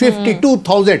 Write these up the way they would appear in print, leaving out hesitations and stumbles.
52,000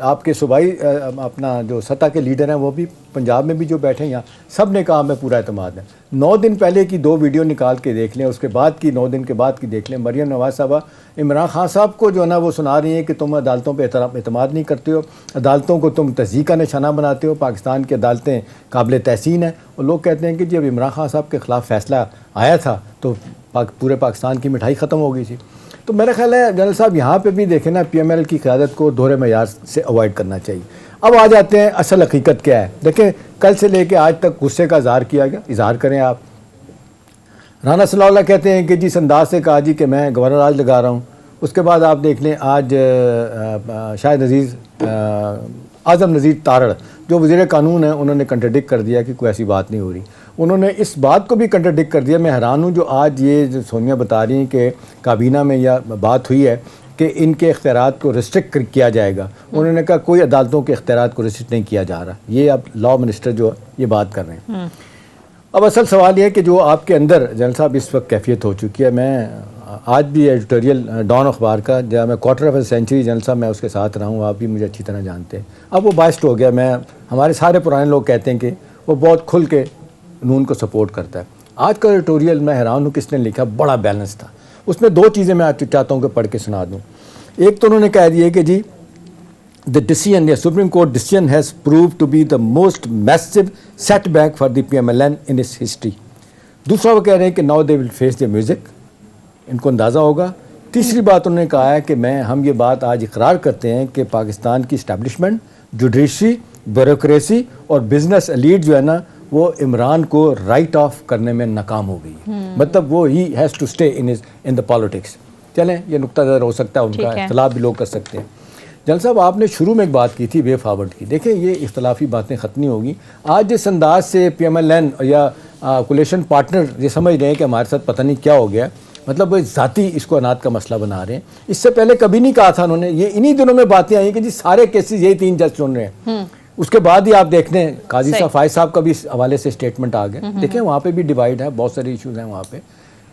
آپ کے صوبائی اپنا جو سطح کے لیڈر ہیں وہ بھی پنجاب میں بھی جو بیٹھے ہیں یہاں سب نے کہا ہمیں پورا اعتماد ہے. 9 دن پہلے کی 2 ویڈیو نکال کے دیکھ لیں, اس کے بعد کی 9 دن کے بعد کی دیکھ لیں. مریم نواز صاحبہ عمران خان صاحب کو جو ہے نا وہ سنا رہی ہیں کہ تم عدالتوں پہ اعتماد نہیں کرتے ہو, عدالتوں کو تم تضییع کا نشانہ بناتے ہو, پاکستان کی عدالتیں قابل تحسین ہیں. اور لوگ کہتے ہیں کہ جب عمران خان صاحب کے خلاف فیصلہ آیا تھا تو پورے پاکستان کی مٹھائی ختم ہو گئی تھی. تو میرا خیال ہے جنرل صاحب یہاں پہ بھی دیکھیں نا پی ایم ایل کی قیادت کو دوہرے معیار سے اوائڈ کرنا چاہیے. اب آ جاتے ہیں اصل حقیقت کیا ہے. دیکھیں کل سے لے کے آج تک غصے کا اظہار کیا گیا, اظہار کریں آپ. رانا صلی اللہ کہتے ہیں کہ جی اس انداز سے کہا جی کہ میں گورنر راج لگا رہا ہوں. اس کے بعد آپ دیکھ لیں آج شاہد عزیز اعظم نذیر تارڑ جو وزیر قانون ہیں انہوں نے کنٹرڈکٹ کر دیا کہ کوئی ایسی بات نہیں ہو رہی. انہوں نے اس بات کو بھی کنٹرڈکٹ کر دیا. میں حیران ہوں جو آج یہ جو سونیا بتا رہی ہیں کہ کابینہ میں یہ بات ہوئی ہے کہ ان کے اختیارات کو ریسٹرکٹ کیا جائے گا. انہوں نے کہا کوئی عدالتوں کے اختیارات کو ریسٹرکٹ نہیں کیا جا رہا. یہ اب لاء منسٹر جو یہ بات کر رہے ہیں. اب اصل سوال یہ ہے کہ جو آپ کے اندر جنرل صاحب اس وقت کیفیت ہو چکی ہے. میں آج بھی ایڈیٹوریل ڈان اخبار کا جہاں میں quarter of a century general صاحب میں اس کے ساتھ رہا ہوں, آپ بھی مجھے اچھی طرح جانتے ہیں. اب وہ بائسڈ ہو گیا. ہمارے سارے پرانے لوگ کہتے ہیں کہ وہ بہت کھل کے نون کو سپورٹ کرتا ہے. آج کا ایڈیٹوریل میں حیران ہوں کس نے لکھا, بڑا بیلنس تھا. اس میں 2 چیزیں میں چاہتا ہوں کہ پڑھ کے سنا دوں. ایک تو انہوں نے کہہ دیا کہ جی the decision, the Supreme Court decision has proved to be the most massive setback for the PMLN in its history. دوسرا وہ کہہ رہے ہیں کہ now they will face the music, ان کو اندازہ ہوگا. تیسری بات انہوں نے کہا ہے کہ ہم یہ بات آج اقرار کرتے ہیں کہ پاکستان کی اسٹیبلشمنٹ, جوڈیشری, بیوروکریسی اور بزنس ایلیٹ جو ہے نا وہ عمران کو رائٹ آف کرنے میں ناکام ہو گئی. مطلب وہ ہی has to stay in the politics. چلیں یہ نقطہ نظر ہو سکتا ہے, ان کا اختلاف بھی لوگ کر سکتے ہیں. جنرل صاحب آپ نے شروع میں ایک بات کی تھی وے فارورڈ کی. دیکھیں یہ اختلافی باتیں ختم نہیں ہوگی. آج جس انداز سے پی ایم ایل این یا کولیشن پارٹنر یہ سمجھ رہے ہیں کہ ہمارے ساتھ پتہ نہیں کیا ہو گیا, مطلب وہ ذاتی اس کو اناج کا مسئلہ بنا رہے ہیں. اس سے پہلے کبھی نہیں کہا تھا انہوں نے. یہ انہی دنوں میں باتیں آئی کہ جی سارے کیسز یہی 3 جج سن رہے ہیں. اس کے بعد ہی آپ دیکھتے ہیں قاضی صاحب فائز صاحب کا بھی اس حوالے سے اسٹیٹمنٹ آ گئے. دیکھیں وہاں پہ بھی ڈیوائڈ ہے, بہت سارے ایشوز ہیں وہاں پہ.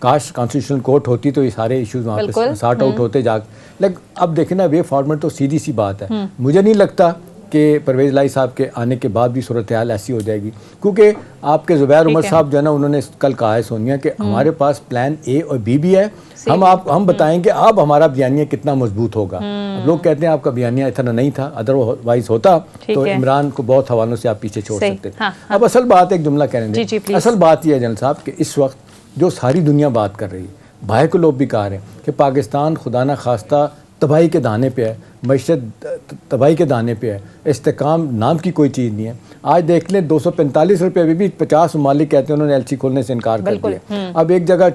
کاش کانسٹیٹیوشنل کورٹ ہوتی تو یہ سارے ایشوز وہاں پہ سارٹ آؤٹ ہوتے جا. لیکن اب دیکھیں نا وے فارورڈ تو سیدھی سی بات ہے. مجھے نہیں لگتا کہ پرویز الہی صاحب کے آنے کے بعد بھی صورتحال ایسی ہو جائے گی, کیونکہ آپ کے زبیر عمر صاحب جو ہے نا انہوں نے کل کہا ہے سونیا کہ ہمارے پاس پلان اے اور بی بھی ہے. ہم بتائیں گے اب ہمارا بیانیہ کتنا مضبوط ہوگا. اب لوگ کہتے ہیں آپ کا بیانیہ اتنا نہیں تھا, ادروائز ہوتا تو عمران کو بہت حوالوں سے آپ پیچھے چھوڑ سکتے تھے. اب اصل بات ایک جملہ کہنے دیں. اصل بات یہ ہے جنرل صاحب کہ اس وقت جو ساری دنیا بات کر رہی ہے, بھائی کو لوگ بھی کہہ رہے ہیں کہ پاکستان خدا نہ خواستہ تباہی کے دانے پہ ہے, معیشت تباہی کے دانے پہ ہے, استحکام نام کی کوئی چیز نہیں ہے. آج دیکھ لیں 245 روپے بھی 50 ممالک کہتے ہیں انہوں نے ایل سی کھولنے سے انکار کر دیا. اب ایک جگہ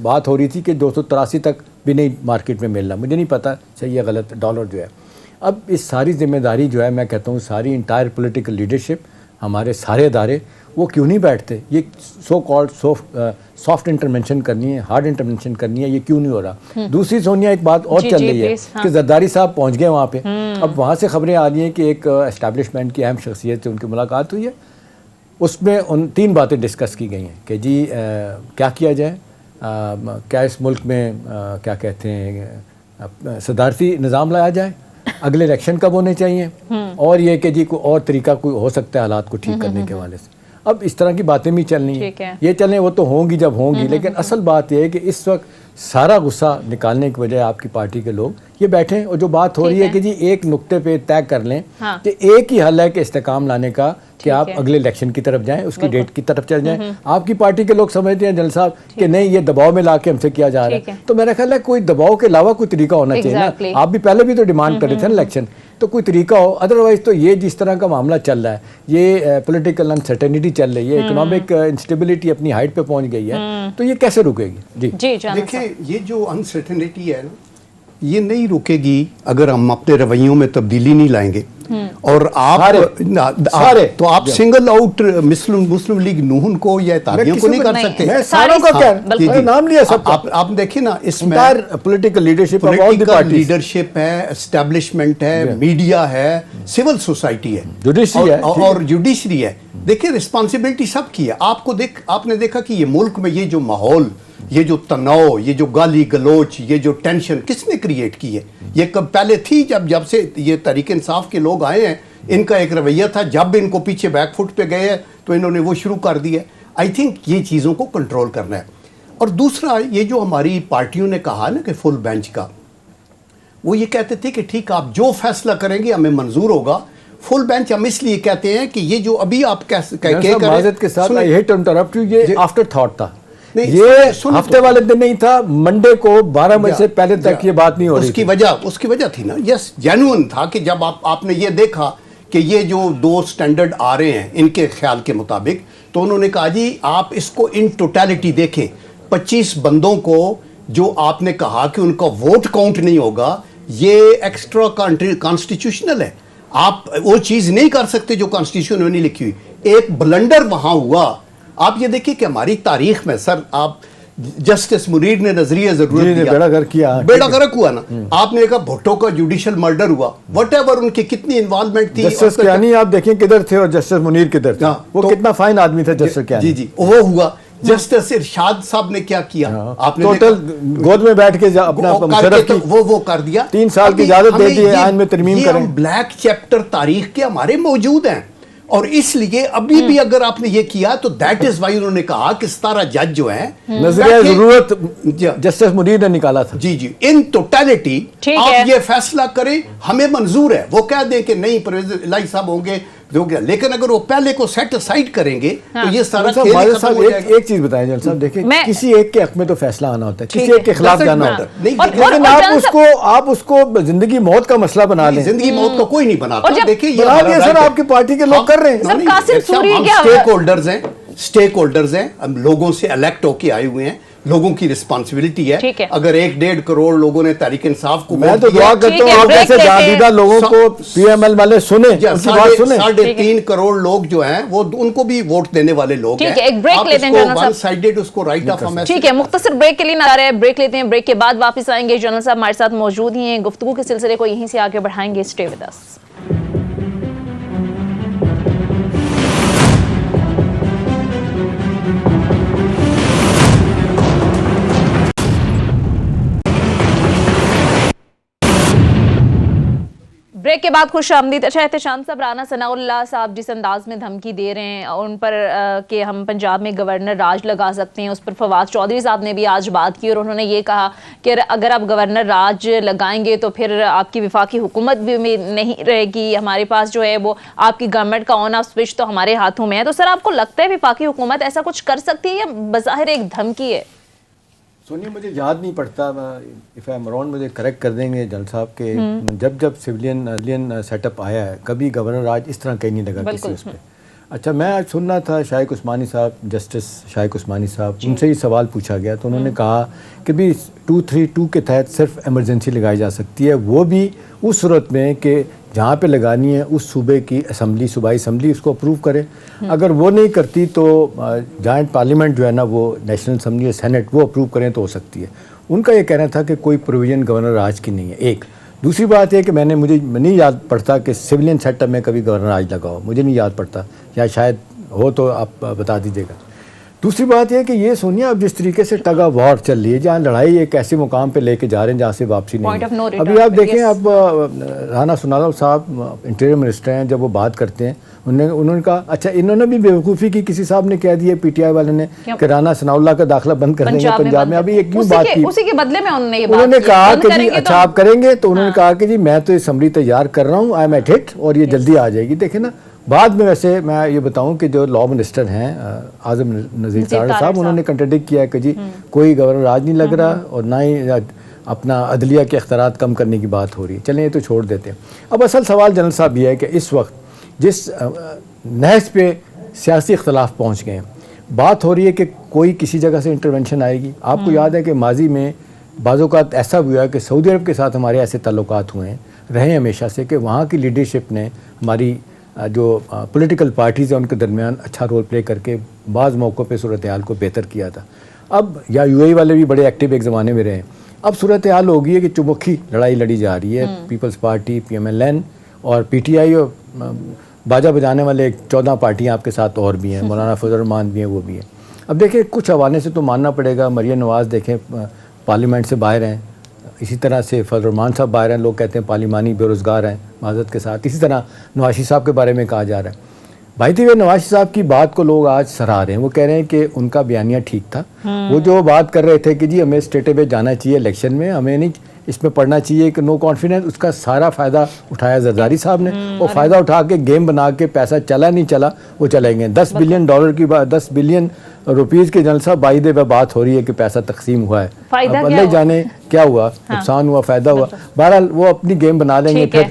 بات ہو رہی تھی کہ 283 تک بھی نہیں مارکیٹ میں مل رہا. مجھے نہیں پتا صحیح ہے غلط ڈالر جو ہے. اب اس ساری ذمہ داری جو ہے میں کہتا ہوں ساری انٹائر پولیٹیکل لیڈرشپ, ہمارے سارے ادارے وہ کیوں نہیں بیٹھتے؟ یہ سو کالڈ سافٹ انٹرونشن کرنی ہے, ہارڈ انٹرونشن کرنی ہے, یہ کیوں نہیں ہو رہا؟ دوسری سونیا ایک بات اور چل رہی ہے کہ زرداری صاحب پہنچ گئے وہاں پہ. اب وہاں سے خبریں آ رہی ہیں کہ ایک اسٹیبلشمنٹ کی اہم شخصیت سے ان کی ملاقات ہوئی ہے. اس میں 3 باتیں ڈسکس کی گئی ہیں کہ جی کیا کیا جائے, کیا اس ملک میں کیا کہتے ہیں صدارتی نظام لایا جائے, اگلے الیکشن کب ہونے چاہیے, اور یہ کہ جی کوئی اور طریقہ کوئی ہو سکتا ہے حالات کو ٹھیک کرنے کے حوالے سے. اب اس طرح کی باتیں بھی چلنی ہیں, یہ چلیں وہ تو ہوں گی جب ہوں گی. لیکن اصل بات یہ ہے کہ اس وقت سارا غصہ نکالنے کی وجہ آپ کی پارٹی کے لوگ یہ بیٹھیں اور جو بات ہو رہی ہے کہ جی ایک نقطے پہ طے کر لیں کہ ایک ہی حل ہے کہ استحکام لانے کا کہ آپ اگلے الیکشن کی طرف جائیں, اس کی ڈیٹ کی طرف چل جائیں. آپ کی پارٹی کے لوگ سمجھتے ہیں جنرل صاحب کہ نہیں یہ دباؤ میں لا کے ہم سے کیا جا رہا ہے. تو میرا خیال ہے کوئی دباؤ کے علاوہ کوئی طریقہ ہونا چاہیے نا. آپ بھی پہلے بھی تو ڈیمانڈ کر رہے تھے نا الیکشن, تو کوئی طریقہ ہو. ادروائز تو یہ جس طرح کا معاملہ چل رہا ہے, یہ پولیٹیکل انسرٹینٹی چل رہی ہے, اکنامک انسٹیبلٹی اپنی ہائٹ پہ پہنچ گئی ہے, تو یہ کیسے رکے گی؟ جی دیکھیں یہ جو انسرٹینٹی ہے نا یہ نہیں رکے گی اگر ہم اپنے رویوں میں تبدیلی نہیں لائیں گے. اور تو آپ سنگل آؤٹ مسلم لیگ نون کو یا اتحادیوں کو نہیں کر سکتے. ساروں کا نام لیا سب. آپ دیکھیں نا اس میں پولیٹیکل لیڈرشپ ہے, اسٹیبلشمنٹ ہے, میڈیا ہے, سول سوسائٹی ہے, اور جوڈیشری ہے. دیکھیں رسپانسبلٹی سب کی ہے. آپ نے دیکھا کہ یہ ملک میں یہ جو ماحول, یہ جو تناؤ، یہ جو گالی گلوچ، یہ جو ٹینشن کس نے کریٹ کی ہے؟ یہ کب پہلے تھی جب سے یہ تحریک انصاف کے لوگ آئے ہیں، ان کا ایک رویہ تھا، جب ان کو پیچھے بیک فٹ پہ گئے ہیں تو انہوں نے وہ شروع کر دیا. آئی تھنک یہ چیزوں کو کنٹرول کرنا ہے. اور دوسرا یہ جو ہماری پارٹیوں نے کہا نا کہ فل بینچ کا، وہ یہ کہتے تھے کہ ٹھیک آپ جو فیصلہ کریں گے ہمیں منظور ہوگا. فل بینچ ہم اس لیے کہتے ہیں کہ یہ جو ابھی آپ معذرت کے ساتھ I hate to interrupt you، یہ آفٹر تھاٹ تھا، نہیں، یہ ہفتے والے دن نہیں تھا، منڈے کو 12 بجے سے پہلے تک یہ بات نہیں ہو رہی. اس کی وجہ تھی نا، یس جینوئن تھا کہ جب آپ نے یہ دیکھا کہ یہ جو 2 سٹینڈرڈ آ رہے ہیں ان کے خیال کے مطابق، تو انہوں نے کہا جی آپ اس کو ان ٹوٹیلٹی دیکھیں. 25 بندوں کو جو آپ نے کہا کہ ان کا ووٹ کاؤنٹ نہیں ہوگا، یہ ایکسٹرا کانسٹیٹیوشنل ہے. آپ وہ چیز نہیں کر سکتے جو کانسٹیٹیوشن میں نہیں لکھی ہوئی. ایک بلنڈر وہاں ہوا. آپ یہ دیکھیں کہ ہماری تاریخ میں سر، آپ جسٹس منیر نے نظریہ ضرورت دیا، بیڑا غرق ہوا نا. آپ نے کہا بھٹو کا جوڈیشل مرڈر ہوا، وٹ ایور ان کی کتنی انوالومنٹ تھی. جسٹس کیانی آپ دیکھیں کدھر تھے اور جسٹس منیر کدھر تھے، وہ کتنا فائن آدمی تھا جسٹس کیانی. جی وہ ہوا. جسٹس ارشاد صاحب نے کیا کیا، آپ نے ٹوٹل گود میں بیٹھ کے اپنا وہ کر دیا. 3 سال کی اجازت دے دی ہے آئین میں ترمیم کریں. بلیک چیپٹر تاریخ کے ہمارے موجود ہیں، اور اس لیے ابھی بھی اگر آپ نے یہ کیا تو دیٹ از وائی انہوں نے کہا کہ 17 جج جو ہیں نظریہ ضرورت جسٹس منیر نے نکالا تھا. جی ان ٹوٹیلٹی آپ یہ فیصلہ کریں، ہمیں منظور ہے. وہ کہہ دیں کہ نہیں پرویز الہی صاحب ہوں گے، لیکن اگر وہ پہلے کو سیٹ اسائڈ کریں گے تو یہ سارا کھیل ختم ہو جائے گا. ایک چیز بتائیں جنرل صاحب، دیکھیں کسی ایک کے حق میں تو فیصلہ آنا ہوتا ہے، کسی ایک کے خلاف جانا ہوتا ہے، لیکن آپ اس کو زندگی موت کا مسئلہ بنا لیں. زندگی موت کا کوئی نہیں بناتا. دیکھیں یہ سر آپ کی پارٹی کے لوگ کر رہے ہیں. ہم سٹیک ہولڈرز ہیں، ہم لوگوں سے الیکٹ ہو کے آئے ہوئے ہیں، لوگوں کی رسپانسبلٹی ہے. اگر 1.5 کروڑ لوگوں نے تحریک انصاف کو، میں تو دعا کرتا ہوں آپ جیسے جادیدہ لوگوں کو پی ایم ایل والے سنیں، 3.5 کروڑ لوگ جو ہیں وہ ان کو بھی ووٹ دینے والے لوگ ہیں. ون سائیڈڈ اس کو رائٹ آف. ٹھیک ہے، مختصر بریک کے لیے نہ رہے، بریک لیتے ہیں، بریک کے بعد واپس آئیں گے. جنرل صاحب ہمارے ساتھ موجود ہی ہیں، گفتگو کے سلسلے کو یہیں سے آگے بڑھائیں گے. Stay with us. بریک کے بعد خوش آمدید. اچھا احتشام صاحب، رانا ثناء اللہ صاحب جس انداز میں دھمکی دے رہے ہیں ان پر کہ ہم پنجاب میں گورنر راج لگا سکتے ہیں، اس پر فواد چودھری صاحب نے بھی آج بات کی اور انہوں نے یہ کہا کہ اگر آپ گورنر راج لگائیں گے تو پھر آپ کی وفاقی حکومت بھی نہیں رہے گی، ہمارے پاس جو ہے وہ آپ کی گورنمنٹ کا آن آف سوئچ تو ہمارے ہاتھوں میں ہے. تو سر آپ کو لگتا ہے وفاقی حکومت ایسا کچھ کر سکتی ہے یا بظاہر ایک دھمکی ہے؟ سونی مجھے یاد نہیں پڑتا، اف آئی ایم رانگ مجھے کریکٹ کر دیں گے جنرل صاحب کے، جب سویلین سیٹ اپ آیا ہے کبھی گورنر راج اس طرح کہیں نہیں لگا کسی اس پہ. اچھا میں آج سننا تھا شائق عثمانی صاحب، جسٹس شائق عثمانی صاحب، ان سے یہ سوال پوچھا گیا تو انہوں نے کہا کہ بھی 232 کے تحت صرف ایمرجنسی لگائی جا سکتی ہے، وہ بھی اس صورت میں کہ جہاں پہ لگانی ہے اس صوبے کی اسمبلی، صوبائی اسمبلی اس کو اپروو کرے. اگر وہ نہیں کرتی تو جوائنٹ پارلیمنٹ جو ہے نا وہ نیشنل اسمبلی یا سینٹ وہ اپروو کریں تو ہو سکتی ہے. ان کا یہ کہنا تھا کہ کوئی پروویژن گورنر راج کی نہیں ہے. ایک دوسری بات یہ کہ مجھے نہیں یاد پڑتا کہ سویلین سیٹ اپ میں کبھی گورنر راج لگا ہو، مجھے نہیں یاد پڑتا، یا شاید ہو تو آپ بتا دیجیے گا. دوسری بات یہ کہ یہ سونیا اب جس طریقے سے ٹگ آف وار چل رہی ہے، جہاں لڑائی ایک ایسے مقام پہ لے کے جا رہے ہیں جہاں سے واپسی نہیں ہے. ابھی آپ دیکھیں اب رانا ثناء صاحب انٹیریئر منسٹر ہیں، جب وہ بات کرتے ہیں انہوں نے کہا، اچھا انہوں نے بھی بیوقوفی کی، کسی صاحب نے کہہ دیا پی ٹی آئی والے نے کہ رانا ثناء اللہ کا داخلہ بند کر دیں گے پنجاب میں. ابھی ایک کیوں بات کی، اسی کے بدلے میں انہوں نے کہا کہ جی اچھا آپ کریں گے، تو انہوں نے کہا کہ جی میں تو اسمبلی تیار کر رہا ہوں، آئی ایم ایٹ اٹ، اور یہ جلدی آ جائے گی. دیکھیں نا بعد میں ویسے میں یہ بتاؤں کہ جو لا منسٹر ہیں اعظم نذیر تارڑ صاحب، انہوں نے کنٹرڈکٹ کیا کہ جی کوئی گورنر راج نہیں لگ رہا اور نہ ہی اپنا عدلیہ کے اختیارات کم کرنے کی بات ہو رہی ہے. چلیں یہ تو چھوڑ دیتے ہیں. اب اصل سوال جنرل صاحب یہ ہے کہ اس وقت جس نہج پہ سیاسی اختلاف پہنچ گئے ہیں، بات ہو رہی ہے کہ کوئی کسی جگہ سے انٹرونشن آئے گی. آپ کو یاد ہے کہ ماضی میں بعض اوقات ایسا ہوا ہے کہ سعودی عرب کے ساتھ ہمارے ایسے تعلقات ہوئے ہیں رہے ہمیشہ سے کہ وہاں کی لیڈرشپ نے ہماری جو پولیٹیکل پارٹیز ہیں ان کے درمیان اچھا رول پلے کر کے بعض موقعوں پہ صورتحال کو بہتر کیا تھا. اب یا یو اے ای والے بھی بڑے ایکٹیو ایک زمانے میں رہے ہیں. اب صورتحال ہو گئی ہے کہ چمکھی لڑائی لڑی جا رہی ہے. Peoples Party, P M L N اور پی ٹی آئی، اور باجا بجانے والے 14 پارٹیاں آپ کے ساتھ اور بھی ہیں، مولانا فضل الرحمان بھی ہیں، وہ بھی ہیں. اب دیکھیں کچھ حوالے سے تو ماننا پڑے گا، مریم نواز دیکھیں پارلیمنٹ سے باہر ہیں، اسی طرح سے فضل الرحمان صاحب باہر ہیں، لوگ کہتے ہیں پارلیمانی بے روزگار ہیں معذرت کے ساتھ، اسی طرح نواز شریف صاحب کے بارے میں کہا جا رہا ہے۔ بھائی تھی نواز شریف صاحب کی بات کو لوگ آج سراہ رہے ہیں، وہ کہہ رہے ہیں کہ ان کا بیانیہ ٹھیک تھا، وہ جو بات کر رہے تھے کہ جی ہمیں اسٹیٹے پہ جانا چاہیے الیکشن میں، ہمیں نہیں اس میں پڑھنا چاہیے کہ نو کانفیڈنس، اس کا سارا فائدہ اٹھایا زرداری صاحب نے، وہ فائدہ اٹھا کے گیم بنا کے پیسہ چلا نہیں چلا وہ چلیں گے۔ 10 بلین ڈالر کی بات، 10 بلین روپیز کے جلسہ بائی پہ بات ہو رہی ہے کہ پیسہ تقسیم ہوا ہے، اب اللہ جانے کیا ہوا، نقصان ہوا فائدہ ہوا، بہرحال وہ اپنی گیم بنا لیں گے، پھر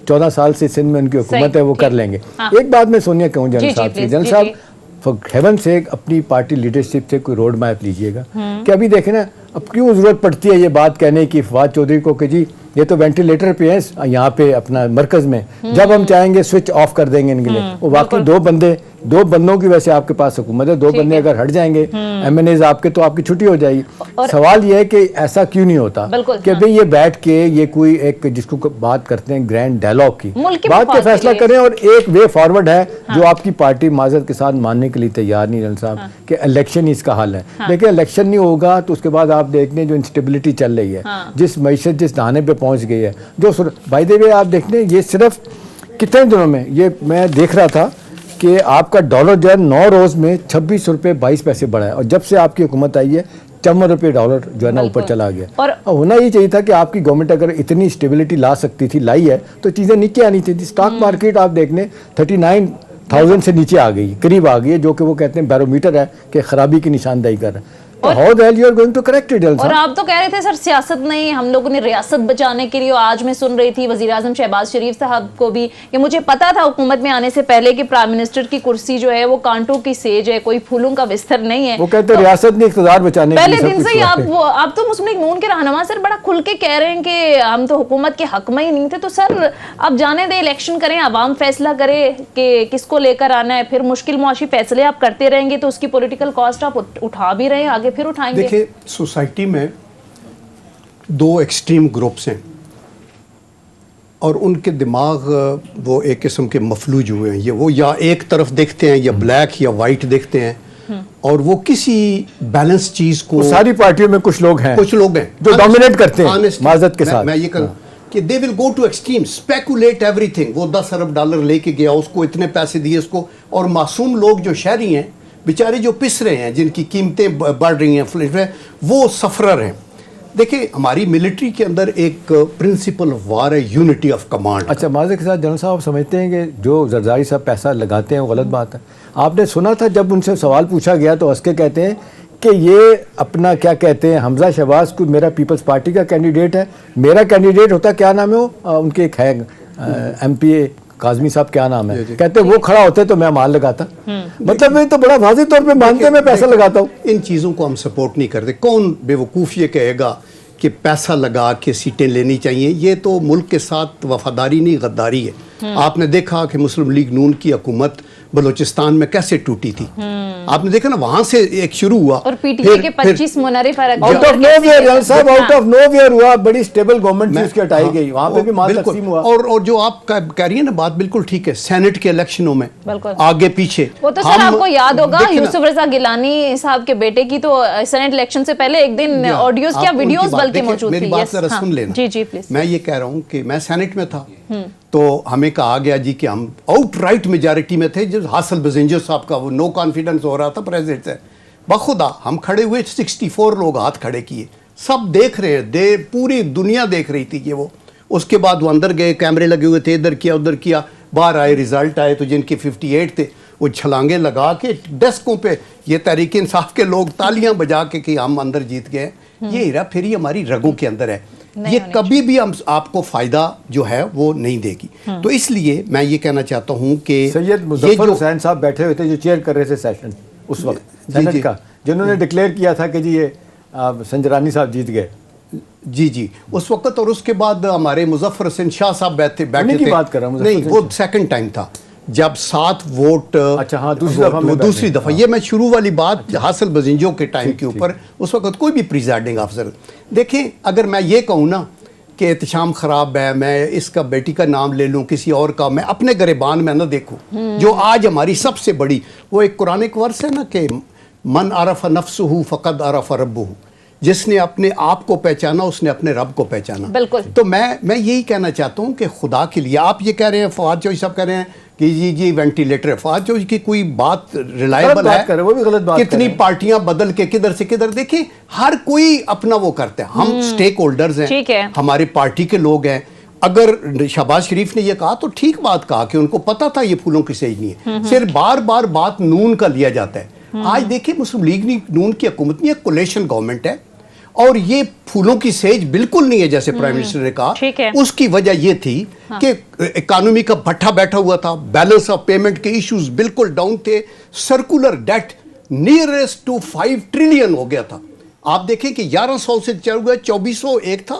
14 سال سے سندھ میں ان کی حکومت ہے وہ کر لیں گے۔ ایک بات میں سونیا کہوں جنرل صاحب سے، جنرل صاحب فار ہیون سے اپنی پارٹی لیڈرشپ سے کوئی روڈ میپ لیجئے گا کہ ابھی دیکھیں نا اب کیوں ضرورت پڑتی ہے یہ بات کہنے کی فواد چودھری کو کہ جی یہ تو وینٹیلیٹر پہ ہیں یہاں پہ اپنا مرکز میں، جب ہم چاہیں گے سوئچ آف کر دیں گے ان کے لیے، وہ واقعی دو بندوں کی وجہ سے آپ کے پاس حکومت ہے، 2 بندے اگر ہٹ جائیں گے ایم این ایز آپ کے تو آپ کی چھٹی ہو جائے گی۔ سوال یہ ہے کہ ایسا کیوں نہیں ہوتا کہ بھئی یہ بیٹھ کے یہ کوئی ایک جس کو بات کرتے ہیں گرینڈ ڈائلاگ کی بات کے فیصلہ کریں، اور ایک وے فارورڈ ہے جو آپ کی پارٹی معذرت کے ساتھ ماننے کے لیے تیار نہیں جنرل صاحب کہ الیکشن ہی اس کا حل ہے۔ دیکھیں الیکشن نہیں ہوگا تو اس کے بعد آپ دیکھ لیں جو انسٹیبلٹی چل رہی ہے، جس معیشت جس دہانے پہ پہنچ گئی ہے، جو بائی دی وے آپ دیکھ لیں یہ صرف کتنے دنوں میں، یہ میں دیکھ رہا تھا کہ آپ کا ڈالر جو ہے 9 روز میں 26 روپے 22 پیسے بڑھا ہے، اور جب سے آپ کی حکومت آئی ہے 54 روپے ڈالر جو ہے نا اوپر چلا گیا۔ اور ہونا یہ چاہیے تھا کہ آپ کی گورنمنٹ اگر اتنی اسٹیبلٹی لا سکتی تھی، لائی ہے تو چیزیں نیچے آنی تھی۔ اسٹاک مارکیٹ آپ دیکھ لیں 39,000 سے نیچے آ گئی، قریب آ گئی ہے، جو کہ وہ کہتے ہیں بیرومیٹر ہے کہ خرابی کی نشاندہی کر رہا ہے۔ اور آپ تو کہہ رہے تھے سر سیاست نہیں، ہم لوگوں نے ریاست بچانے کے لیے، آج میں سن رہی تھی وزیر اعظم شہباز شریف صاحب کو بھی کہ مجھے پتا تھا حکومت میں آنے سے پہلے کہ پرائم منسٹر کی کرسی جو ہے وہ کانٹوں کی سیج ہے، کوئی پھولوں کا بستر نہیں ہے۔ وہ کہتے ہیں ریاست نے اقتدار بچانے پہلے دن سے ہی آپ تو مسلم لیگ نون کے رہنما سر بڑا کھل کے کہہ رہے ہیں کہ ہم تو حکومت کے حق میں ہی نہیں تھے، تو سر اب جانے دیں، الیکشن کریں، عوام فیصلہ کرے کہ کس کو لے کر آنا ہے، پھر مشکل معاشی فیصلے آپ کرتے رہیں گے تو اس کی پولیٹیکل کاسٹ آپ اٹھا بھی رہے ہیں، آگے پھر اٹھائیں گے۔ دیکھیں سوسائٹی میں 2 ایکسٹریم گروپس ہیں اور ان کے دماغ وہ ایک قسم کے مفلوج ہوئے ہیں، یہ وہ یا ایک طرف دیکھتے ہیں یا بلیک یا وائٹ دیکھتے ہیں، اور وہ کسی بیلنس چیز کو، ساری پارٹیوں میں کچھ لوگ ہیں جو ڈومینیٹ کرتے ہیں معذرت کے ساتھ، میں یہ کہوں کہ they will go to extreme, speculate everything، وہ 10 ارب ڈالر لے کے گیا، اس کو اتنے پیسے دیے اس کو، اور معصوم لوگ جو شہری ہیں بیچارے جو پس رہے ہیں، جن کی قیمتیں بڑھ رہی ہیں، وہ سفرر ہیں۔ دیکھیں ہماری ملٹری کے اندر ایک پرنسپل آف وار ہے، یونٹی آف کمانڈ۔ اچھا معذرت کے ساتھ جنرل صاحب سمجھتے ہیں کہ جو زرداری صاحب پیسہ لگاتے ہیں وہ غلط بات ہے؟ آپ نے سنا تھا جب ان سے سوال پوچھا گیا تو ہنس کے کہتے ہیں کہ یہ اپنا کیا کہتے ہیں حمزہ شہباز کو میرا پیپلز پارٹی کا کینڈیڈیٹ ہے، میرا کینڈیڈیٹ ہوتا کیا نام ہے وہ ان کے ایک ہے ایم پی اے کاظمی صاحب کیا نام ہے، کہتے وہ کھڑا ہوتے تو میں مال لگاتا، مطلب میں تو بڑا واضح طور پہ مانتے میں پیسہ لگاتا ہوں۔ ان چیزوں کو ہم سپورٹ نہیں کرتے۔ کون بے وقوف یہ کہے گا کہ پیسہ لگا کے سیٹیں لینی چاہیے؟ یہ تو ملک کے ساتھ وفاداری نہیں غداری ہے۔ آپ نے دیکھا کہ مسلم لیگ نون کی حکومت بلوچستان میں کیسے ٹوٹی تھی، آپ نے دیکھا نا، وہاں سے ایک شروع ہوا، اور پی ٹی اے کے 25 منرف آؤٹ آف نو ویئر صاحب، آؤٹ آف نو ویئر ہوا، بڑی سٹیبل گورنمنٹ جس کی ہٹائی گئی، وہاں پہ بھی مال تقسیم ہوا۔ اور جو آپ کہہ رہی ہیں نا بات بالکل ٹھیک ہے، سینٹ کے الیکشنوں میں آگے پیچھے، وہ تو سر آپ کو یاد ہوگا یوسف رضا گیلانی صاحب کے بیٹے کی تو سینٹ الیکشن سے پہلے ایک دن آڈیوز کیا ویڈیوز بلکہ موجود تھی۔ میری بات ذرا سن لینا۔ جی جی پلیز۔ میں یہ کہہ رہا ہوں کہ میں سینٹ میں تھا تو ہمیں کہا گیا جی کہ ہم آؤٹ رائٹ میجارٹی میں تھے، جو حاصل بزنجو صاحب کا وہ نو کانفیڈنس ہو رہا تھا پریزیڈنٹ سے، بخدا ہم کھڑے ہوئے 64 لوگ ہاتھ کھڑے کیے، سب دیکھ رہے ہیں، پوری دنیا دیکھ رہی تھی کہ وہ، اس کے بعد وہ اندر گئے، کیمرے لگے ہوئے تھے، ادھر کیا ادھر کیا، باہر آئے رزلٹ آئے تو جن کے 58 تھے وہ چھلانگیں لگا کے ڈیسکوں پہ یہ تحریک انصاف کے لوگ تالیاں بجا کے کہ ہم اندر جیت گئے۔ یہ ہیرا پھری ہماری رگوں کے اندر ہے، یہ کبھی بھی آپ کو فائدہ جو ہے وہ نہیں دے گی۔ تو اس لیے میں یہ کہنا چاہتا ہوں کہ سید مظفر حسین صاحب بیٹھے ہوئے تھے جو چیئر کر رہے تھے سیشن اس وقت سینٹ کا، جنہوں نے ڈکلیئر کیا تھا کہ جی یہ سنجرانی صاحب جیت گئے، جی اس وقت، اور اس کے بعد ہمارے مظفر حسین شاہ صاحب بیٹھے کی بات کر رہا ہوں، نہیں وہ سیکنڈ ٹائم تھا جب 7 ووٹ، اچھا ہاں دوسری دفعہ، یہ میں شروع والی بات حاصل بزنجوں کے ٹائم کے اوپر، اس وقت کوئی بھی پریزائڈنگ آفیسر، دیکھیں اگر میں یہ کہوں نا کہ احتشام خراب ہے، میں اس کا بیٹی کا نام لے لوں کسی اور کا، میں اپنے گریبان میں نہ دیکھوں، جو آج ہماری سب سے بڑی وہ ایک قرآن ورس ہے نا کہ من عرف نفسہ فقد عرف ربہ، جس نے اپنے آپ کو پہچانا اس نے اپنے رب کو پہچانا. بالکل. تو میں یہی کہنا چاہتا ہوں کہ خدا کے لیے آپ یہ کہہ رہے ہیں، فواد چوہدری صاحب کہہ رہے ہیں کہ جی وینٹیلیٹر ہے. فواد چوہدری کی کوئی بات ریلائبل ہے؟ وہ بھی غلط بات کتنی پارٹیاں بدل کے کدھر سے کدھر، دیکھیں ہر کوئی اپنا وہ کرتا ہے. ہم سٹیک ہولڈرز ہیں، ہماری پارٹی کے لوگ ہیں. اگر شہباز شریف نے یہ کہا تو ٹھیک بات کہا کہ ان کو پتا تھا یہ پھولوں کی سیج نہیں ہے. صرف بار بار بات نون کا لیا جاتا ہے. آج دیکھیں مسلم لیگ نون کی حکومت نہیں ہے، کولیشن گورنمنٹ ہے، اور یہ پھولوں کی سیج بالکل نہیں ہے جیسے پرائم منسٹر نے کہا. اس کی وجہ یہ تھی کہ اکانومی کا بھٹا بیٹھا ہوا تھا، بیلنس آف پیمنٹ کے ایشوز بالکل ڈاؤن تھے، circular debt nearest to 5 trillion ہو گیا تھا. آپ دیکھیں کہ 1100 سے چل گیا 2401 تھا.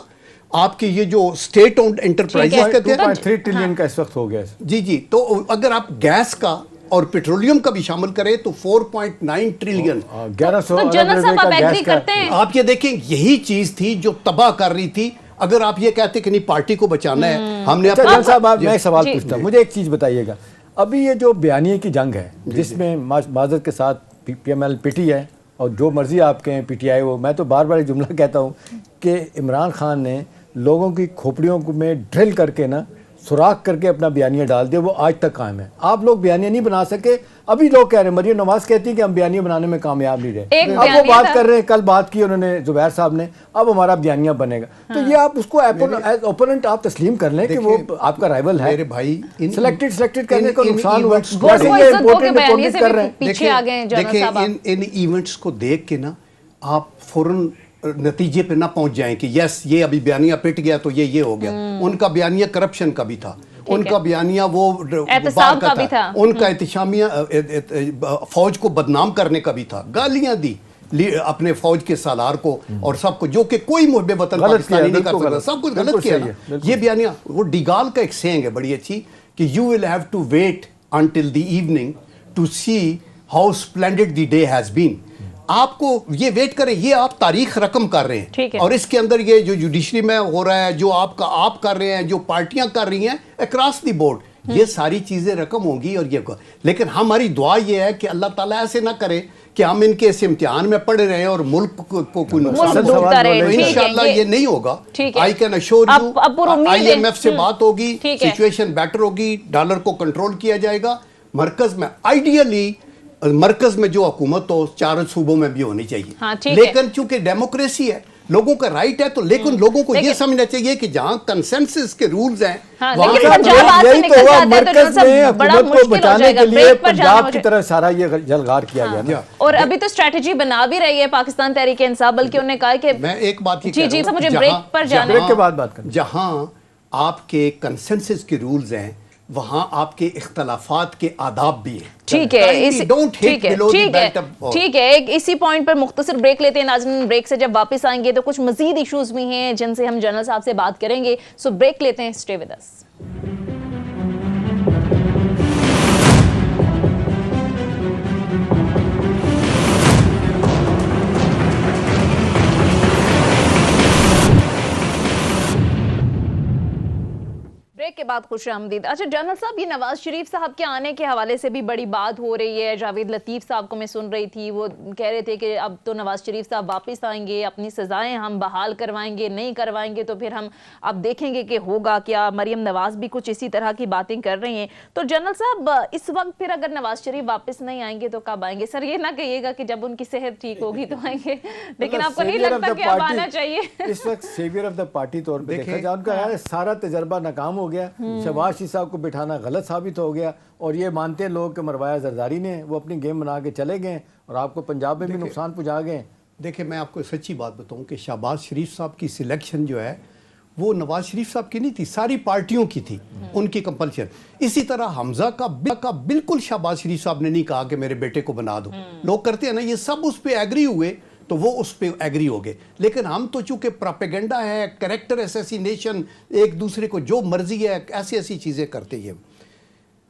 آپ کی یہ جو اسٹیٹ اونڈ انٹرپرائزز کہتے ہیں 2.3 ٹریلین کا اس وقت ہو گیا. جی تو اگر آپ گیس کا اور پیٹرولیم کا بھی شامل کریں تو 4.9 ٹریلین. 1100 آپ یہ دیکھیں یہی چیز تھی جو تباہ کر رہی تھی. اگر آپ یہ کہتے کہ نہیں پارٹی کو بچانا ہے، ہم نے جنرل صاحب میں ایک سوال پوچھتا ہوں، مجھے ایک چیز بتائیے گا. ابھی یہ جو بیانیے کی جنگ ہے جس میں معذرت کے ساتھ P M L P T ہے اور جو مرضی آپ کے ہیں پی ٹی آئی وہ، میں تو بار بار ایک جملہ کہتا ہوں کہ عمران خان نے لوگوں کی کھوپڑیوں میں ڈرل کر کے نا سوراخ کر کے اپنا بیانیہ ڈال دیا، وہ آج تک قائم ہے. آپ لوگ بیانیہ نہیں بنا سکے. ابھی لوگ کہہ رہے ہیں، مریم نواز کہتی ہیں کہ ہم بیانیہ بنانے میں کامیاب نہیں رہے. اب وہ بات کر رہے ہیں، کل بات کی انہوں نے زبیر صاحب نے، اب ہمارا بیانیہ بنے گا. تو یہ آپ اس کو ایز اوپوننٹ آپ تسلیم کر لیں کہ وہ آپ کا رائیول ہے. میرے بھائی سلیکٹڈ کرنے کا نقصان ہوا. پیچھے آ گئے. دیکھیں ان ایونٹس کو دیکھ کے نا آپ فوراً نتیجے پہ نہ پہنچ جائیں کہ یس یہ ابھی بیانیہ پٹ گیا تو یہ ہو گیا. ان کا بیانیہ کرپشن کا بھی تھا، ان کا بیانیہ وہ احتساب کا بھی تھا، ان کا احتشامیہ فوج کو بدنام کرنے کا بھی تھا. گالیاں دی اپنے فوج کے سالار کو اور سب کو، جو کہ کوئی محب وطن پاکستانی نہیں کر سکتا. سب کچھ غلط کیا نا. یہ بیانیہ وہ ڈیگال کا ایک سینگ ہے بڑی اچھی کہ you will have to wait until the evening to see how splendid the day has been. آپ کو یہ ویٹ کریں، یہ آپ تاریخ رقم کر رہے ہیں اور اس کے اندر یہ جو جوڈیشری میں ہو رہا ہے، جو آپ کر رہے ہیں، جو پارٹیاں کر رہی ہیں اکراس دی بورڈ، یہ ساری چیزیں رقم ہوں گی. اور یہ لیکن ہماری دعا یہ ہے کہ اللہ تعالیٰ ایسے نہ کرے کہ ہم ان کے اس امتحان میں پڑے رہے اور ملک کو کوئی نقصان ہو. انشاءاللہ یہ نہیں ہوگا. I can assure you I M F سے بات ہوگی، سچویشن بیٹر ہوگی، ڈالر کو کنٹرول کیا جائے گا. مرکز میں آئیڈیلی مرکز میں جو حکومت ہو 4 صوبوں میں بھی ہونی چاہیے. لیکن چونکہ ڈیموکریسی ہے، لوگوں کا رائٹ ہے، تو لیکن لوگوں کو یہ سمجھنا چاہیے کہ جہاں کنسنسس کے رولز ہیں مرکز میں حکومت کو بچانے کے لیے پنجاب کی طرف سارا یہ جلغار کیا گیا. اور ابھی تو اسٹریٹجی بنا بھی رہی ہے پاکستان تحریک انصاف، بلکہ انہوں نے کہا کہ میں ایک بات جی مجھے بریک پر جانا ہے کے بعد بات کریں. جہاں آپ کے کنسنسس کے رولز ہیں وہاں آپ کے اختلافات کے آداب بھی ہیں. ٹھیک ہے اسی پوائنٹ پر مختصر بریک لیتے ہیں ناظرین. بریک سے جب واپس آئیں گے تو کچھ مزید ایشوز بھی ہیں جن سے ہم جنرل صاحب سے بات کریں گے. سو بریک لیتے ہیں، اسٹے ود اس. بریک کے بعد خوش آمدید. اچھا جنرل صاحب، یہ نواز شریف صاحب کے آنے کے حوالے سے بھی بڑی بات ہو رہی ہے. جاوید لطیف صاحب کو میں سن رہی تھی، وہ کہہ رہے تھے کہ اب تو نواز شریف صاحب واپس آئیں گے، اپنی سزائیں ہم بحال کروائیں گے، نہیں کروائیں گے تو پھر ہم اب دیکھیں گے کہ ہوگا کیا. مریم نواز بھی کچھ اسی طرح کی باتیں کر رہی ہیں. تو جنرل صاحب اس وقت پھر اگر نواز شریف واپس نہیں آئیں گے تو کب آئیں گے؟ سر یہ نہ کہیے گا کہ جب ان کی صحت ٹھیک ہوگی تو آئیں گے، لیکن آپ کو نہیں لگتا کہ اب آنا چاہیے؟ اس وقت سیویئر آف دا پارٹی طور پہ دیکھا جائے، ان کا سارا تجربہ ناکام ہو گیا. شہباز شریف صاحب کو بٹھانا غلط ثابت ہو گیا اور یہ مانتے ہیں لوگ کہ مروایا زرداری نے، وہ اپنی گیم بنا کے چلے گئے اور آپ کو پنجاب میں بھی نقصان پہنچا گئے. دیکھیں میں آپ کو سچی بات بتاؤں کہ شہباز شریف صاحب کی سلیکشن جو ہے وہ نواز شریف صاحب کی نہیں تھی، ساری پارٹیوں کی تھی، ان کی کمپلشن. اسی طرح حمزہ کا بالکل شہباز شریف صاحب نے نہیں کہا کہ میرے بیٹے کو بنا دو. لوگ کرتے ہیں نا، یہ سب اس پہ ایگری ہوئے تو وہ اس پہ ایگری ہو گئے. لیکن ہم تو چونکہ پراپیگنڈا ہے، کریکٹر اسیسینیشن، ایک دوسرے کو جو مرضی ہے ایسی چیزیں کرتے ہیں.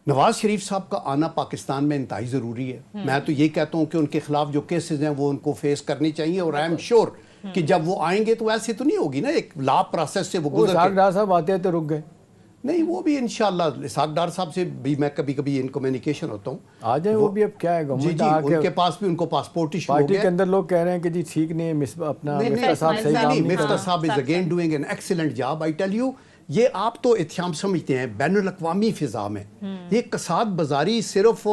نواز شریف صاحب کا آنا پاکستان میں انتہائی ضروری ہے. میں تو یہ کہتا ہوں کہ ان کے خلاف جو کیسز ہیں وہ ان کو فیس کرنی چاہیے، اور آئی ایم شیور کہ جب وہ آئیں گے تو ایسے تو نہیں ہوگی نا، ایک لا پروسیس سے وہ گزر کے. صاحب آتے ہیں تو رک گئے. نہیں وہ بھی انشاءاللہ اسحاق ڈار صاحب سے بھی میں کبھی کبھی ان کمیونیکیشن ہوتا ہوں. آ جائیں وہ بھی اب کیا ہے جی جی ان کے پاس بھی ان کو پاسپورٹ ایشو ہو گیا. پارٹی کے اندر لوگ کہہ رہے ہیں کہ جی ٹھیک نہیں ہے اپنا مفتا صاحب صحیح کام نہیں مفتا صاحب is again doing an excellent job. I tell you یہ آپ تو اتحام سمجھتے ہیں بین الاقوامی فضا میں یہ کساد بازاری صرف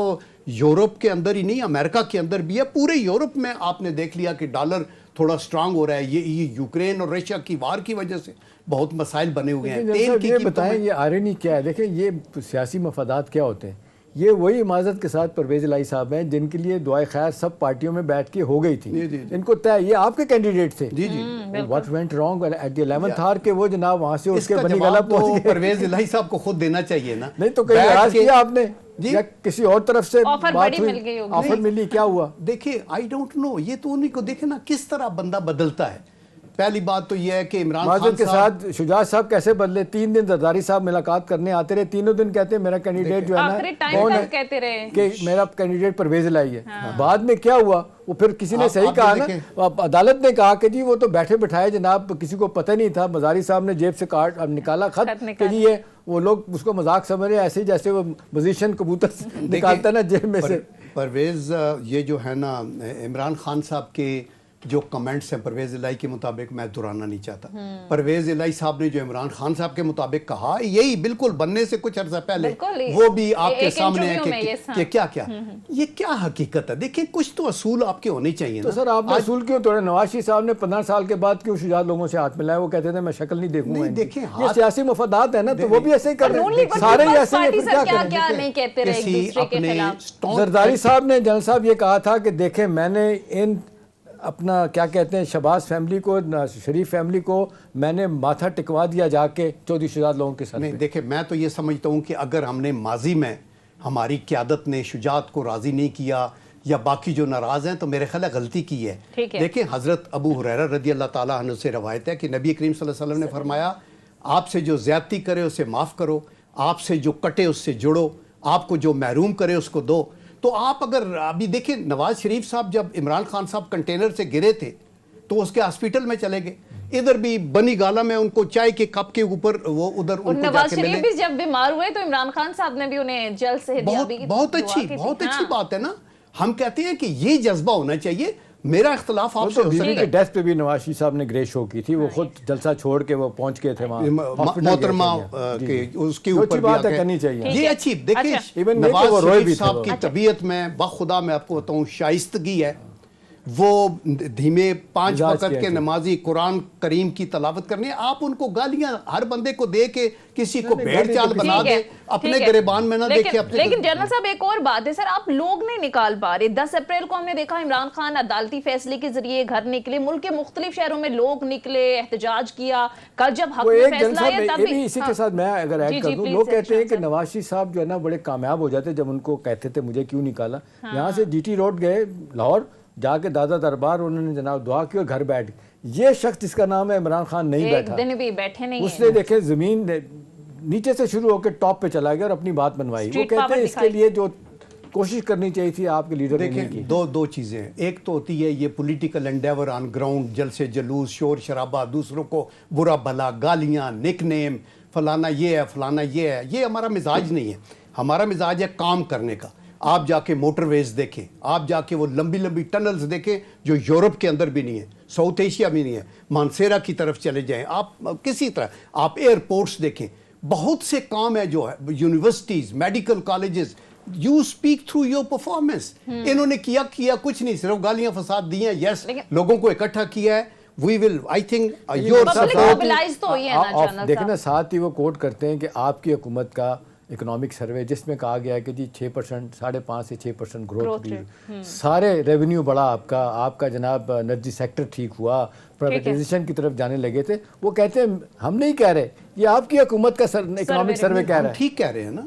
یورپ کے اندر ہی نہیں امریکہ کے اندر بھی ہے. پورے یورپ میں آپ نے دیکھ لیا کہ ڈالر تھوڑا سٹرانگ ہو رہا ہے. یہ یوکرین اور رشیا کی وار کی وجہ سے بہت مسائل بنے ہوئے ہیں. تیل کی یہ بتائیں یہ آئرنی کیا ہے؟ دیکھیں یہ سیاسی مفادات کیا ہوتے ہیں. یہ وہی معذرت کے ساتھ پرویز الہی صاحب ہیں جن کے لیے دعائے خیر سب پارٹیوں میں بیٹھ کے ہو گئی تھی. ان کو طے یہ آپ کے کینڈیڈیٹ تھے. جی جی what went wrong at the 11th hour کہ وہ جناب وہاں سے اس کے بنی گلا تو پہنچ گئے. پرویز الہی صاحب کو خود دینا چاہیے نا. نہیں تو کہیں راز کیا آپ نے یا کسی اور طرف سے آفر بات بڑی ہوئی مل گئی ہوگی. آفر ملی کیا ہوا؟ دیکھیں آئی ڈونٹ نو یہ تو انہیں کو دیکھیں نا کس طرح بندہ بدلتا ہے. پہلی بات تو یہ ہے کہ عمران معذرت خان کے صاحب ساتھ شجاعت صاحب کیسے بدلے. 3 دن زرداری صاحب ملاقات کرنے آتے رہے, تینوں دن کہتے ہیں میرا کینڈیڈیٹ جو ہے آخری نا ٹائم کون تک ہے کہتے رہے کہ میرا کینڈیڈیٹ پرویز الہی ہے. بعد میں کیا ہوا وہ پھر کسی نے صحیح کہا نا, عدالت نے کہا کہ جی وہ تو بیٹھے بٹھائے جناب کسی کو پتہ نہیں تھا. مزاری صاحب نے جیب سے کارڈ اب نکالا خط کہ جی یہ وہ لوگ اس کو مذاق سمجھ رہے ہیں ایسے ہی جیسے وہ پوزیشن کبوتر نکالتا ہے نا جیب میں سے. پرویز یہ جو ہے نا عمران خان صاحب کے جو کمنٹس ہیں پرویز الہی کے مطابق میں دہرانا نہیں چاہتا. پرویز الہی صاحب نے جو عمران خان صاحب کے مطابق کہا یہی بالکل بننے سے کچھ عرصہ پہلے وہ بھی آپ کے سامنے ہے کہ کیا کیا یہ کیا حقیقت ہے. دیکھیں کچھ تو اصول آپ کے ہونے چاہیے. تو سر آپ نے اصول کیوں توڑے؟ نواز شریف صاحب نے 15 سال کے بعد کیوں شجاعت لوگوں سے ہاتھ ملائے؟ وہ کہتے تھے میں شکل نہیں دیکھوں گا. دیکھیں یہ سیاسی مفادات ہے نا تو وہ بھی ایسے ہی کر رہے ہیں سارے ہی ایسے ہی. کیا نہیں کہتے زرداری صاحب نے جنرل صاحب یہ کہا تھا کہ دیکھیں میں نے ان اپنا کیا کہتے ہیں شہباز فیملی کو شریف فیملی کو میں نے ماتھا ٹکوا دیا جا کے چودھری شجاعت لوگوں کے ساتھ. نہیں دیکھیں میں تو یہ سمجھتا ہوں کہ اگر ہم نے ماضی میں ہماری قیادت نے شجاعت کو راضی نہیں کیا یا باقی جو ناراض ہیں تو میرے خیال ہے غلطی کی ہے. دیکھیں حضرت ابو ہریرہ رضی اللہ تعالیٰ عنہ سے روایت ہے کہ نبی کریم صلی اللہ علیہ وسلم نے فرمایا آپ سے جو زیادتی کرے اسے معاف کرو, آپ سے جو کٹے اس سے جڑو, آپ کو جو محروم کرے اس کو دو. تو آپ اگر ابھی دیکھیں نواز شریف صاحب جب عمران خان صاحب کنٹینر سے گرے تھے تو اس کے ہاسپٹل میں چلے گئے. ادھر بھی بنی گالا میں ان کو چائے کے کپ کے اوپر وہ ادھر ان کو نواز شریف بھی جب بیمار ہوئے تو عمران خان صاحب نے بھی انہیں جلد سے بہت اچھی بات ہے نا. ہم کہتے ہیں کہ یہ جذبہ ہونا چاہیے. میرا اختلاف آپ سے ہو سکتا ہے. ڈیتھ پہ بھی نواز شریف صاحب نے گرے شو کی تھی, وہ خود جلسہ چھوڑ کے وہ پہنچ گئے تھے وہاں محترمہ کے اس کے اوپر بات کرنی چاہیے. یہ اچھی دیکھیں نواز شریف صاحب کی طبیعت میں بخدا میں آپ کو بتاؤں شائستگی ہے. وہ دھیمے 5 وقت کے نمازی قرآن کریم کی تلاوت کرنے. آپ ان کو گالیاں ہر بندے کو دے کے کسی کو بھیڑ چال بنا دے, اپنے گریبان میں نہ دیکھے. لیکن جنرل صاحب ایک اور بات ہے سر, آپ لوگ نہیں نکال پا رہے. 10 اپریل کو ہم نے دیکھا عمران خان عدالتی فیصلے کے ذریعے گھر نکلے, ملک کے مختلف شہروں میں لوگ نکلے, احتجاج کیا. کل جب حق میں فیصلہ آیا تب بھی اسی کے ساتھ میں اگر ایڈ کر دوں, لوگ کہتے ہیں کہ نواز شریف صاحب جو ہے نا بڑے کامیاب ہو جاتے جب ان کو کہتے تھے مجھے کیوں نکالا. یہاں سے جی ٹی روڈ گئے لاہور, جا کے دادا دربار انہوں نے جناب دعا کی اور گھر بیٹھ گئے. یہ شخص جس کا نام ہے عمران خان نہیں بیٹھا, ایک دن بھی بیٹھے نہیں, اس نے دیکھے زمین نیچے سے شروع ہو کے ٹاپ پہ چلا گیا اور اپنی بات منوائی. وہ کہتے ہیں اس کے لیے جو کوشش کرنی چاہیے تھی آپ کے لیڈر نے نہیں کی. دو چیزیں ہیں. ایک تو ہوتی ہے یہ پولیٹیکل انڈیور آن گراؤنڈ, جلسے جلوس, شور شرابہ, دوسروں کو برا بھلا, گالیاں, نک نیم, فلانا یہ ہے فلانا یہ ہے. یہ ہمارا مزاج نہیں ہے. ہمارا مزاج ہے کام کرنے کا. آپ جا کے موٹر ویز دیکھیں, آپ جا کے وہ لمبی لمبی ٹنلز دیکھیں جو یورپ کے اندر بھی نہیں ہے, ساؤتھ ایشیا میں نہیں ہے. مانسیرا کی طرف چلے جائیں, آپ کسی طرح آپ ایئرپورٹس دیکھیں, بہت سے کام ہے جو ہے, universities, medical colleges. You speak through your performance. انہوں نے کیا کچھ نہیں, صرف گالیاں فساد دی ہیں. یس لوگوں کو اکٹھا کیا ہے. وی ول آئی تھنک یور سپورٹ. دیکھنا ساتھ ہی وہ کوٹ کرتے ہیں کہ آپ کی حکومت کا اکنامک سروے جس میں کہا گیا ہے کہ جی 6%, 5.5 سے 6% گروتھ بھی, سارے ریونیو بڑھا آپ کا جناب انرجی سیکٹر ٹھیک ہوا, پرائیویٹائزیشن کی طرف جانے لگے تھے. وہ کہتے ہیں ہم نہیں کہہ رہے, یہ آپ کی حکومت کا اکنامک سروے کہہ رہا ہے. ٹھیک کہہ رہے ہیں نا,